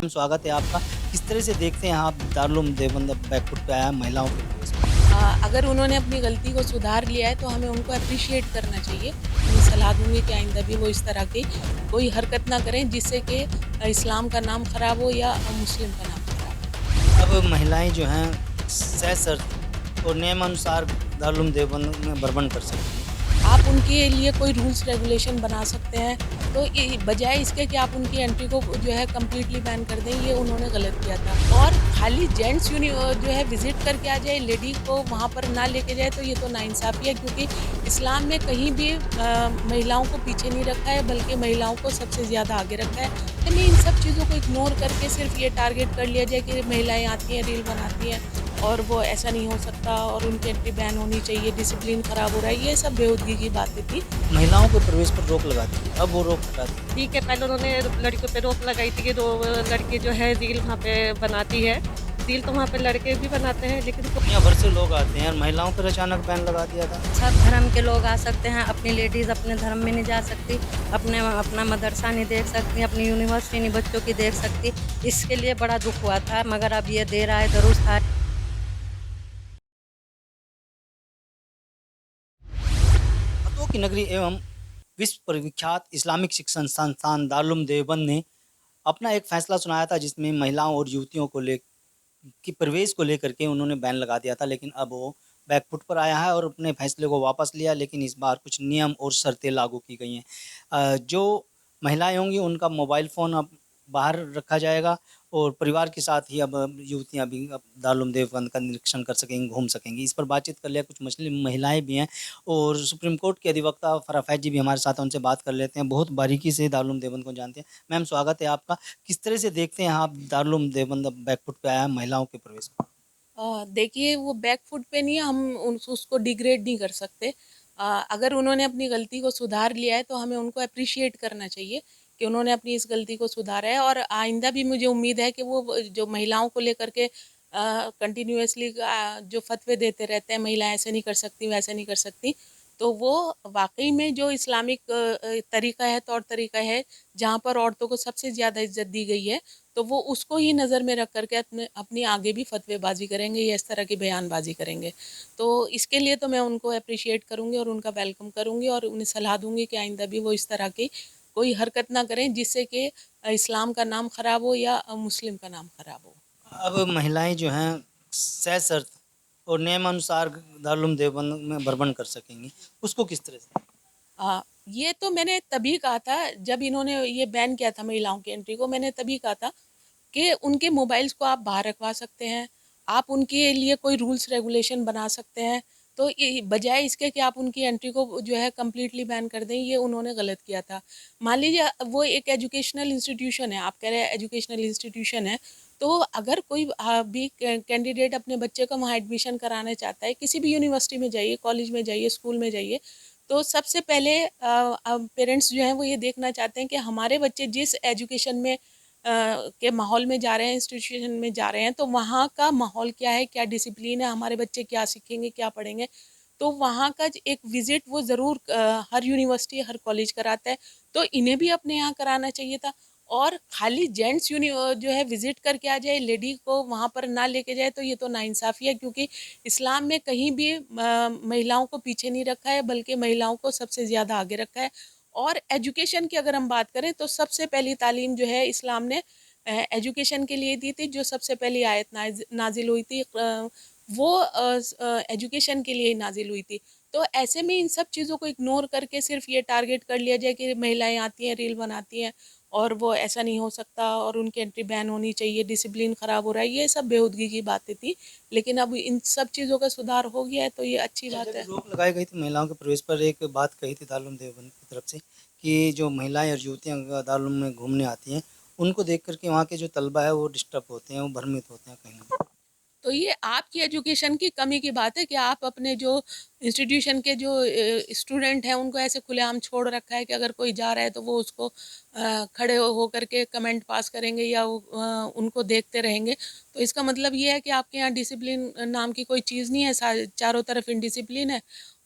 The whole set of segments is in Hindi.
स्वागत है आपका। किस तरह से देखते हैं आप दारुल देवबंद बैकफुट पे आया महिलाओं के प्रवेश पर? अगर उन्होंने अपनी गलती को सुधार लिया है तो हमें उनको एप्रिशिएट करना चाहिए। मैं सलाह दूँगी कि आइंदा भी वो इस तरह की कोई हरकत ना करें जिससे कि इस्लाम का नाम ख़राब हो या मुस्लिम का नाम ख़राब हो। अब महिलाएँ जो हैं सशर्त और नियमानुसार दारुल देवबंद में भ्रमण कर सकती हैं। आप उनके लिए कोई रूल्स रेगुलेशन बना सकते हैं, तो बजाय इसके कि आप उनकी एंट्री को जो है कंप्लीटली बैन कर दें, ये उन्होंने गलत किया था। और खाली जेंट्स जो है विज़िट करके आ जाए, लेडी को वहाँ पर ना लेके जाए, तो ये तो नाइंसाफ़ी है, क्योंकि इस्लाम में कहीं भी महिलाओं को पीछे नहीं रखा है, बल्कि महिलाओं को सबसे ज़्यादा आगे रखा है। हमें इन सब चीज़ों को इग्नोर करके सिर्फ़ ये टारगेट कर लिया जाए कि महिलाएँ आती हैं, रील बनाती हैं और वो ऐसा नहीं हो सकता और उनकी एंट्री बैन होनी चाहिए, डिसिप्लिन ख़राब हो रहा है, ये सब बेहूदगी की बातें थी। महिलाओं के प्रवेश पर रोक लगा दी, अब वो रोक हटा दी। ठीक है, पहले उन्होंने लड़कियों पे रोक लगाई थी कि दो लड़की जो है रील वहाँ पे बनाती है। रील तो वहाँ पे लड़के भी बनाते हैं लेकिन दुनिया भर से लोग आते हैं और महिलाओं पर अचानक बैन लगा दिया था। सब धर्म के लोग आ सकते हैं, अपनी लेडीज़ अपने धर्म में नहीं जा सकती, अपना मदरसा नहीं देख सकती, अपनी यूनिवर्सिटी नहीं बच्चों की देख सकती। इसके लिए बड़ा दुःख हुआ था, मगर अब ये देर आए दुरुस्त आए। फतों की नगरी एवं विश्व प्रविख्यात इस्लामिक शिक्षण संस्थान दारुल देवबंद ने अपना एक फैसला सुनाया था जिसमें महिलाओं और युवतियों को ले कि प्रवेश को लेकर के उन्होंने बैन लगा दिया था, लेकिन अब वो बैकफुट पर आया है और अपने फैसले को वापस लिया, लेकिन इस बार कुछ नियम और शर्तें लागू की गई हैं। जो महिलाएँ होंगी उनका मोबाइल फ़ोन अब बाहर रखा जाएगा और परिवार के साथ ही अब युवतियाँ भी अब दारुल देवबंद का निरीक्षण कर सकेंगी, घूम सकेंगी। इस पर बातचीत कर लिया, कुछ मुस्लिम महिलाएँ भी हैं और सुप्रीम कोर्ट के अधिवक्ता फ़रा फैज़ भी हमारे साथ हैं, उनसे बात कर लेते हैं। बहुत बारीकी से दारुल देवबंद को जानते हैं। मैम, स्वागत है आपका। किस तरह से देखते हैं आप दारुल देवबंद बैकफुट पे आया है महिलाओं के प्रवेश पर? देखिए, वो बैक फुट पे नहीं है, हम उसको डिग्रेड नहीं कर सकते। अगर उन्होंने अपनी गलती को सुधार लिया है तो हमें उनको एप्रिशिएट करना चाहिए कि उन्होंने अपनी इस गलती को सुधारा है, और आइंदा भी मुझे उम्मीद है कि वो जो महिलाओं को लेकर के कंटिन्यूअसली जो फतवे देते रहते हैं, महिलाएं ऐसे नहीं कर सकती, वैसे नहीं कर सकती, तो वो वाकई में जो इस्लामिक तरीका है, तौर तरीका है, जहाँ पर औरतों को सबसे ज़्यादा इज्जत दी गई है, तो वो उसको ही नज़र में रख करके अपनी आगे भी फतवेबाजी करेंगे या इस तरह की बयानबाजी करेंगे। तो इसके लिए तो मैं उनको अप्रिशिएट करूँगी और उनका वेलकम करूँगी और उन्हें सलाह दूँगी कि आइंदा भी वो इस तरह की कोई हरकत ना करें जिससे कि इस्लाम का नाम ख़राब हो या मुस्लिम का नाम ख़राब हो। अब महिलाएँ जो हैं सशर्त और नियमानुसार दारुल देवबंद में भ्रमण कर सकेंगी, उसको किस तरह से? ये तो मैंने तभी कहा था जब इन्होंने ये बैन किया था महिलाओं की एंट्री को, मैंने तभी कहा था कि उनके मोबाइल्स को आप बाहर रखवा सकते हैं, आप उनके लिए कोई रूल्स रेगुलेशन बना सकते हैं, तो ये बजाय इसके कि आप उनकी एंट्री को जो है कम्प्लीटली बैन कर दें, ये उन्होंने गलत किया था। मान लीजिए वो एक एजुकेशनल इंस्टीट्यूशन है, आप कह रहे हैं एजुकेशनल इंस्टीट्यूशन है, तो अगर कोई भी कैंडिडेट अपने बच्चे को वहाँ एडमिशन कराना चाहता है, किसी भी यूनिवर्सिटी में जाइए, कॉलेज में जाइए, स्कूल में जाइए, तो सबसे पहले पेरेंट्स जो हैं वो ये देखना चाहते हैं कि हमारे बच्चे जिस एजुकेशन में के माहौल में जा रहे हैं, इंस्टीट्यूशन में जा रहे हैं, तो वहाँ का माहौल क्या है, क्या डिसिप्लिन है, हमारे बच्चे क्या सीखेंगे, क्या पढ़ेंगे। तो वहाँ का एक विज़िट वो ज़रूर हर यूनिवर्सिटी, हर कॉलेज कराता है, तो इन्हें भी अपने यहाँ कराना चाहिए था। और खाली जेंट्स जो है विज़िट करके आ जाए, लेडी को वहाँ पर ना लेके जाए, तो ये तो नाइंसाफ़ी है, क्योंकि इस्लाम में कहीं भी महिलाओं को पीछे नहीं रखा है, बल्कि महिलाओं को सबसे ज़्यादा आगे रखा है। और एजुकेशन की अगर हम बात करें तो सबसे पहली तालीम जो है इस्लाम ने एजुकेशन के लिए दी थी, जो सबसे पहली आयत नाजिल हुई थी वो एजुकेशन के लिए ही नाजिल हुई थी। तो ऐसे में इन सब चीज़ों को इग्नोर करके सिर्फ ये टारगेट कर लिया जाए कि महिलाएं आती हैं, रील बनाती हैं और वो ऐसा नहीं हो सकता और उनकी एंट्री बैन होनी चाहिए, डिसिप्लिन ख़राब हो रहा है, ये सब बेहूदगी की बातें थी। लेकिन अब इन सब चीज़ों का सुधार हो गया है, तो ये अच्छी अच्छा, बात जब है। रोक लगाई गई थी महिलाओं के प्रवेश पर, एक बात कही थी दारुल देवबंद की तरफ से कि जो महिलाएँ और युवतियाँ दारुल में घूमने आती हैं, उनको देख कर के वहाँ के जो तलबा है वो डिस्टर्ब होते हैं, वो भ्रमित होते हैं कहीं न कहीं। तो ये आपकी एजुकेशन की कमी की बात है कि आप अपने जो इंस्टीट्यूशन के जो स्टूडेंट हैं उनको ऐसे खुलेआम छोड़ रखा है कि अगर कोई जा रहा है तो वो उसको खड़े हो करके कमेंट पास करेंगे या उनको देखते रहेंगे। तो इसका मतलब ये है कि आपके यहाँ डिसिप्लिन नाम की कोई चीज़ नहीं है, चारों तरफ इनडिसिप्लिन है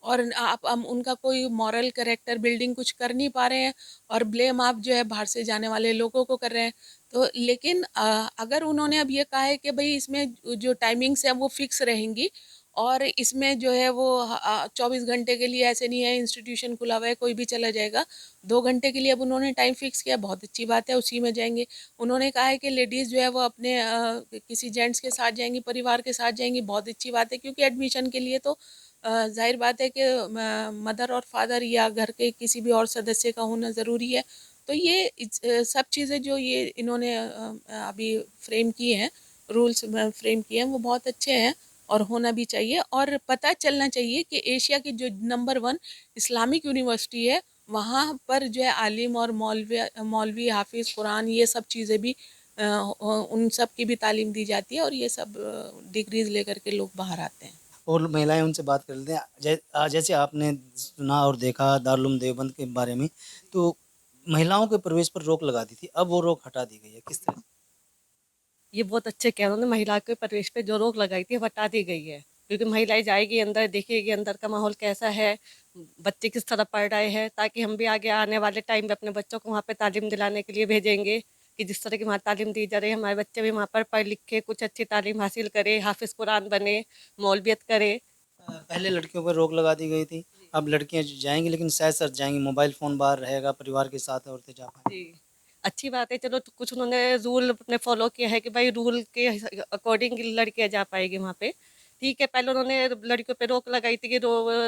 और आप उनका कोई मॉरल कैरेक्टर बिल्डिंग कुछ कर नहीं पा रहे हैं और ब्लेम आप जो है बाहर से जाने वाले लोगों को कर रहे हैं। तो लेकिन अगर उन्होंने अब ये कहा है कि भई इसमें जो टाइमिंग्स हैं वो फिक्स रहेंगी और इसमें जो है वो 24 घंटे के लिए ऐसे नहीं है इंस्टीट्यूशन खुला हुआ है कोई भी चला जाएगा। 2 घंटे के लिए अब उन्होंने टाइम फिक्स किया, बहुत अच्छी बात है, उसी में जाएँगे। उन्होंने कहा है कि लेडीज़ जो है वो अपने किसी जेंट्स के साथ जाएँगी, परिवार के साथ जाएँगी, बहुत अच्छी बात है क्योंकि एडमिशन के लिए तो ज़ाहिर बात है कि मदर और फादर या घर के किसी भी और सदस्य का होना ज़रूरी है। तो ये सब चीज़ें जो ये इन्होंने अभी फ्रेम की हैं, रूल्स फ्रेम किए हैं वो बहुत अच्छे हैं और होना भी चाहिए और पता चलना चाहिए कि एशिया की जो नंबर 1 इस्लामिक यूनिवर्सिटी है, वहाँ पर जो है आलिम और मौलवी हाफ़िज़ कुरान ये सब चीज़ें भी उन सब की भी तालीम दी जाती है और ये सब डिग्रीज़ लेकर के लोग बाहर आते हैं। और महिलाएं उनसे बात कर लेते हैं। जैसे आपने सुना और देखा दारुल देवबंद के बारे में, तो महिलाओं के प्रवेश पर रोक लगा दी थी, अब वो रोक हटा दी गई है, किस तरह से? ये बहुत अच्छे किया उन्होंने, महिला के प्रवेश पे जो रोक लगाई थी वो हटा दी गई है, क्योंकि महिलाएं जाएगी अंदर, देखेगी अंदर का माहौल कैसा है, बच्चे किस तरह पढ़ रहे हैं, ताकि हम भी आगे आने वाले टाइम में अपने बच्चों को वहाँ पे तालीम दिलाने के लिए भेजेंगे कि जिस तरह की वहाँ तालीम दी जा रही है हमारे बच्चे भी वहाँ पर पढ़ लिख के कुछ अच्छी तालीम हासिल करें, हाफिज़ कुरान बने, मौलवियत करे। पहले लड़कियों पर रोक लगा दी गई थी, अब लड़कियां जाएंगी लेकिन सहज जाएंगी, मोबाइल फ़ोन बाहर रहेगा, परिवार के साथ औरतें जा पाएंगी। जी, अच्छी बात है। चलो तो कुछ उन्होंने रूल अपने फ़ॉलो किया है कि भाई रूल के अकॉर्डिंग लड़कियाँ जा पाएगी वहाँ पे। ठीक है, पहले उन्होंने लड़कियों पे रोक लगाई थी कि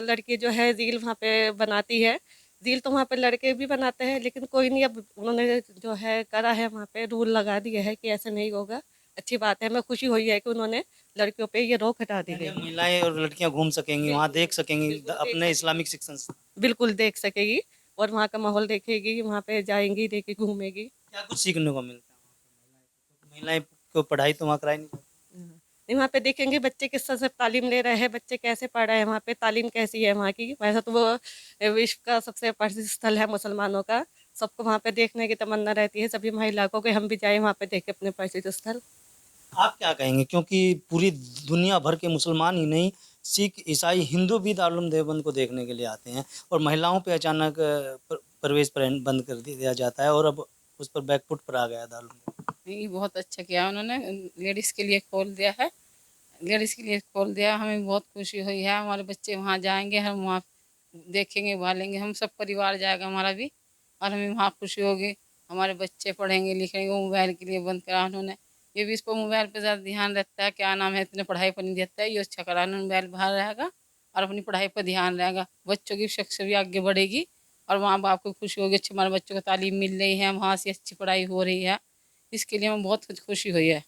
लड़की जो है रील वहाँ पे बनाती है। रील तो वहाँ पे लड़के भी बनाते हैं, लेकिन कोई नहीं, अब उन्होंने जो है करा है वहाँ पे रूल लगा दिए है कि ऐसे नहीं होगा। अच्छी बात है, हमें खुशी हुई है कि उन्होंने लड़कियों पे ये रोक हटा दी यानी गई अब है। महिलाएं और लड़कियां घूम सकेंगी, वहाँ देख सकेंगी बिल्कुल देख अपने इस्लामिक शिक्षण से। बिल्कुल देख सकेगी और वहाँ का माहौल देखेगी, वहाँ पे जाएँगी, देखी घूमेगी। क्या कुछ सीखने को मिलता है वहाँ पे? महिलाएं को पढ़ाई तो वहाँ कराई नहीं जाती। नहीं, वहाँ पे देखेंगे बच्चे किस तरह से तालीम ले रहे हैं, बच्चे कैसे पढ़ रहे हैं, वहाँ पे तालीम कैसी है वहाँ की। वैसे तो वो विश्व का सबसे प्रसिद्ध स्थल है मुसलमानों का, सबको वहाँ पे देखने की तमन्ना रहती है, सभी महिला को कि हम भी जाएँ वहाँ पे देखें अपने प्रसिद्ध स्थल। आप क्या कहेंगे, क्योंकि पूरी दुनिया भर के मुसलमान ही नहीं, सिख, ईसाई, हिंदू भी दारुल देवबंद को देखने के लिए आते हैं और महिलाओं पे अचानक प्रवेश बंद कर दिया जाता है और अब उस पर बैकफुट पर आ गया दारुल देवबंद। नहीं, बहुत अच्छा किया उन्होंने, लेडीज़ के लिए खोल दिया है, लेडीज़ के लिए खोल दिया, हमें बहुत खुशी हुई है। हमारे बच्चे वहाँ जाएंगे, हम वहाँ देखेंगे भालेंगे, हम सब परिवार जाएगा हमारा भी और हमें वहाँ खुशी होगी। हमारे बच्चे पढ़ेंगे लिखेंगे, वो मोबाइल के लिए बंद करा उन्होंने। ये भी इस पर मोबाइल पर ज़्यादा ध्यान रहता है, क्या नाम है, इतने पढ़ाई पर नहीं देता है, ये अच्छा करा उन्होंने, मोबाइल बाहर रहेगा और अपनी पढ़ाई पर ध्यान रहेगा, बच्चों की शिक्षा भी आगे बढ़ेगी और माँ बाप को खुशी होगी, अच्छी हमारे बच्चों को तालीम मिल रही है, वहाँ से अच्छी पढ़ाई हो रही है, इसके लिए हमें बहुत कुछ खुशी हुई है।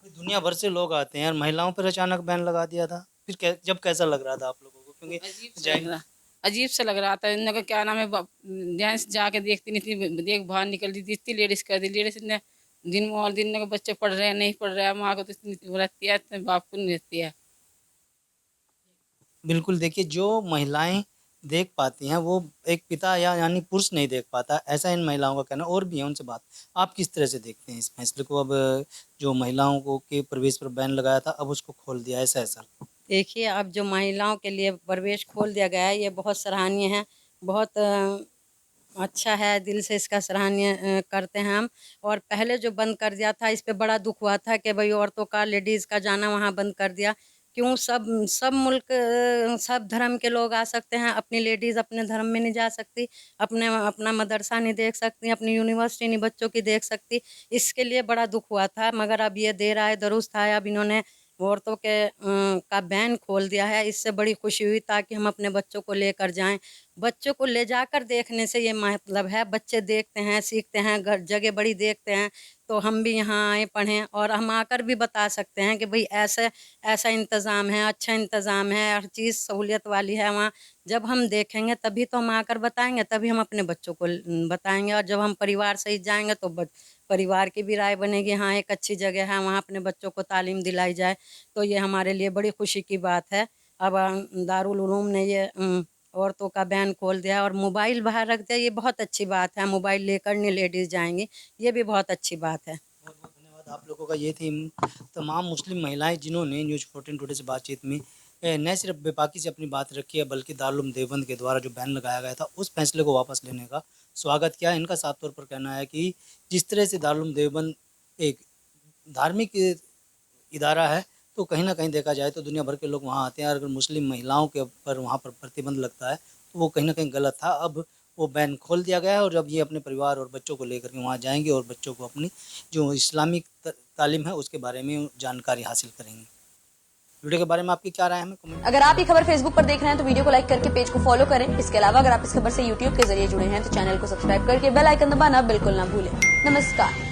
दुनिया भर से लोग आते हैं और महिलाओं पर अचानक बैन लगा दिया था, फिर जब कैसा लग रहा था आप लोगों को, क्योंकि अजीब सा लग रहा था, इन लोगों का क्या नाम है, जेंट्स जाके देखती नहीं थी, देख बाहर निकल दी थी, इतनी लेडीज़ कर दी, लेडीज़ ने दिन और दिन के बच्चे पढ़ रहे हैं नहीं पढ़ रहे हैं, माँ को तो इतनी वो रहती है, इतने बाप को नहीं रहती है। बिल्कुल, देखिए जो महिलाएं देख पाती हैं वो एक पिता या यानी पुरुष नहीं देख पाता, ऐसा इन महिलाओं का कहना। और भी है उनसे बात, आप किस तरह से देखते हैं इस फैसले को? अब जो महिलाओं को के प्रवेश पर बैन लगाया था अब उसको खोल दिया, ऐसा है सर? देखिए, अब जो महिलाओं के लिए प्रवेश खोल दिया गया है, ये बहुत सराहनीय है, बहुत अच्छा है, दिल से इसका सराहनीय करते हैं हम। और पहले जो बंद कर दिया था, इस पे बड़ा दुःख हुआ था कि भई औरतों का, लेडीज़ का जाना वहाँ बंद कर दिया। क्यों? सब सब मुल्क सब धर्म के लोग आ सकते हैं, अपनी लेडीज़ अपने धर्म में नहीं जा सकती, अपना मदरसा नहीं देख सकती, अपनी यूनिवर्सिटी नहीं बच्चों की देख सकती। इसके लिए बड़ा दुःख हुआ था, मगर अब ये देर आए दुरुस्त आए, अब इन्होंने औरतों के का बैन खोल दिया है, इससे बड़ी खुशी हुई, ताकि हम अपने बच्चों को लेकर जाएँ। बच्चों को ले जाकर देखने से ये मतलब है, बच्चे देखते हैं, सीखते हैं, जगह बड़ी देखते हैं, तो हम भी यहाँ आएँ, पढ़ें और हम आकर भी बता सकते हैं कि भई ऐसे ऐसा इंतज़ाम है, अच्छा इंतज़ाम है, हर चीज़ सहूलियत वाली है वहाँ। जब हम देखेंगे तभी तो हम आकर बताएँगे, तभी हम अपने बच्चों को बताएँगे, और जब हम परिवार सहित जाएँगे तो परिवार की भी राय बनेगी, हाँ, एक अच्छी जगह है, वहाँ अपने बच्चों को तालीम दिलाई जाए, तो ये हमारे लिए बड़ी खुशी की बात है। अब दारुल उलूम ने ये औरतों का बैन खोल दिया और मोबाइल बाहर रख दिया, ये बहुत अच्छी बात है। मोबाइल लेकर नहीं लेडीज़ जाएँगी, ये भी बहुत अच्छी बात है। बहुत बहुत धन्यवाद आप लोगों का। ये थी तमाम मुस्लिम महिलाएं जिन्होंने न्यूज़ 14 टुडे से बातचीत में न सिर्फ बेबाकी से अपनी बात रखी है, बल्कि दारुल देवबंद के द्वारा जो बैन लगाया गया था उस फैसले को वापस लेने का स्वागत किया। इनका साफ तौर पर कहना है कि जिस तरह से दारुल देवबंद एक धार्मिक इदारा है, तो कहीं न कहीं देखा जाए तो दुनिया भर के लोग वहाँ आते हैं। और अगर मुस्लिम महिलाओं के ऊपर वहाँ पर प्रतिबंध लगता है, तो वो कहीं न कहीं गलत था। अब वो बैन खोल दिया गया है और अब ये अपने परिवार और बच्चों को लेकर के वहाँ जाएँगे और बच्चों को अपनी जो इस्लामिक तालीम है उसके बारे में जानकारी हासिल करेंगे। वीडियो के बारे में आपकी क्या राय है हमें कमेंट। अगर आप ये खबर फेसबुक पर देख रहे हैं तो वीडियो को लाइक करके पेज को फॉलो करें। इसके अलावा अगर आप इस खबर से यूट्यूब के जरिए जुड़े हैं तो चैनल को सब्सक्राइब करके बेल आइकन दबाना बिल्कुल ना भूलें। नमस्कार।